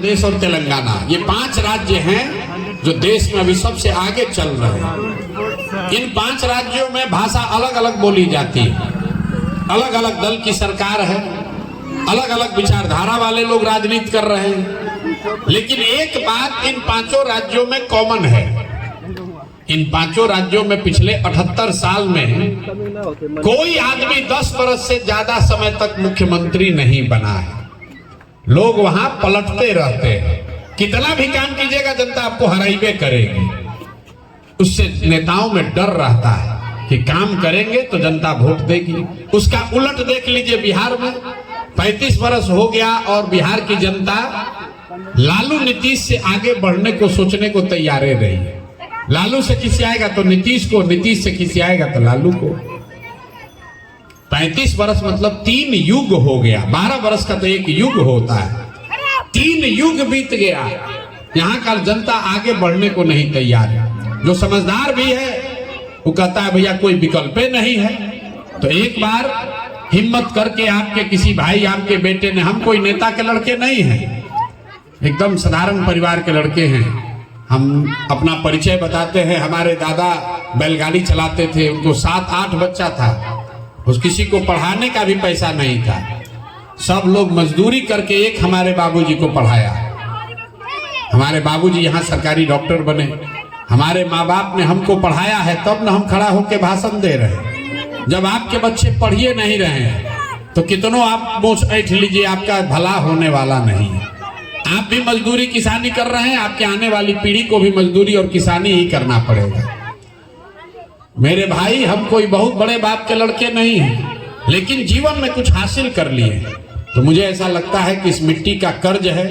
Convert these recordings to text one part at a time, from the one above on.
प्रदेश और तेलंगाना, ये 5 राज्य हैं जो देश में अभी सबसे आगे चल रहे हैं। इन 5 राज्यों में भाषा अलग अलग बोली जाती है, अलग अलग दल की सरकार है, अलग अलग विचारधारा वाले लोग राजनीति कर रहे हैं, लेकिन एक बात इन 5 राज्यों में कॉमन है। इन 5 राज्यों में पिछले 78 साल में कोई आदमी 10 वर्ष से ज्यादा समय तक मुख्यमंत्री नहीं बना है। लोग वहां पलटते रहते हैं, कितना भी काम कीजिएगा जनता आपको हराइबे करेगी। उससे नेताओं में डर रहता है कि काम करेंगे तो जनता वोट देगी। उसका उलट देख लीजिए, बिहार में 35 वर्ष हो गया और बिहार की जनता लालू नीतीश से आगे बढ़ने को सोचने को तैयार रही है। लालू से खिसियाएगा तो नीतीश को, नीतीश से खिसियाएगा तो लालू को। 35 वर्ष मतलब 3 युग हो गया। 12 वर्ष का तो एक युग होता है, 3 युग बीत गया। यहाँ का जनता आगे बढ़ने को नहीं तैयार है। जो समझदार भी है वो कहता है भैया कोई विकल्प नहीं है। तो एक बार हिम्मत करके आपके किसी भाई, आपके बेटे ने, हम कोई नेता के लड़के नहीं हैं, एकदम साधारण परिवार के लड़के हैं। हम अपना परिचय बताते हैं। हमारे दादा बैलगाड़ी चलाते थे, उनको 7-8 बच्चा था, उस किसी को पढ़ाने का भी पैसा नहीं था। सब लोग मजदूरी करके एक हमारे बाबूजी को पढ़ाया। हमारे बाबूजी यहाँ सरकारी डॉक्टर बने। हमारे माँ बाप ने हमको पढ़ाया है, तब न हम खड़ा होकर भाषण दे रहे हैं। जब आपके बच्चे पढ़िए नहीं रहे हैं तो कितनों आप मोच ऐठ लीजिए, आपका भला होने वाला नहीं है। आप भी मजदूरी किसानी कर रहे हैं, आपके आने वाली पीढ़ी को भी मजदूरी और किसानी ही करना पड़ेगा। मेरे भाई, हम कोई बहुत बड़े बाप के लड़के नहीं हैं, लेकिन जीवन में कुछ हासिल कर लिए। तो मुझे ऐसा लगता है कि इस मिट्टी का कर्ज है।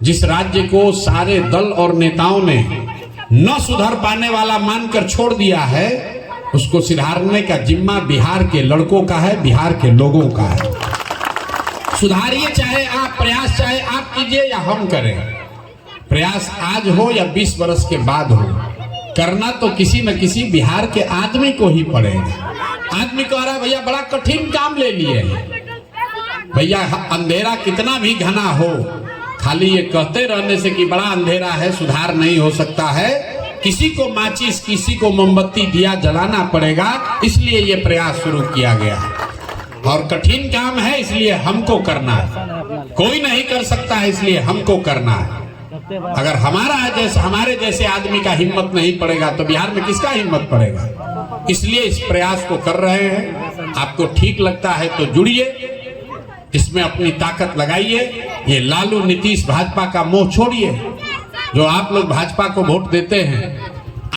जिस राज्य को सारे दल और नेताओं ने न सुधर पाने वाला मानकर छोड़ दिया है, उसको सुधारने का जिम्मा बिहार के लड़कों का है, बिहार के लोगों का है। सुधारिए, चाहे आप प्रयास, चाहे आप कीजिए या हम करें। प्रयास आज हो या 20 वर्ष के बाद हो, करना तो किसी न किसी बिहार के आदमी को ही पड़ेगा। आदमी कह रहा है भैया बड़ा कठिन काम ले लिए। भैया अंधेरा कितना भी घना हो, खाली ये कहते रहने से कि बड़ा अंधेरा है, सुधार नहीं हो सकता है। किसी को माचिस, किसी को मोमबत्ती दिया जलाना पड़ेगा, इसलिए ये प्रयास शुरू किया गया है। और कठिन काम है, इसलिए हमको करना है। कोई नहीं कर सकता है, इसलिए हमको करना है। अगर हमारे जैसे आदमी का हिम्मत नहीं पड़ेगा तो बिहार में किसका हिम्मत पड़ेगा? इसलिए इस प्रयास को कर रहे हैं। आपको ठीक लगता है तो जुड़िए, इसमें अपनी ताकत लगाइए। ये लालू नीतीश भाजपा का मोह छोड़िए। जो आप लोग भाजपा को वोट देते हैं,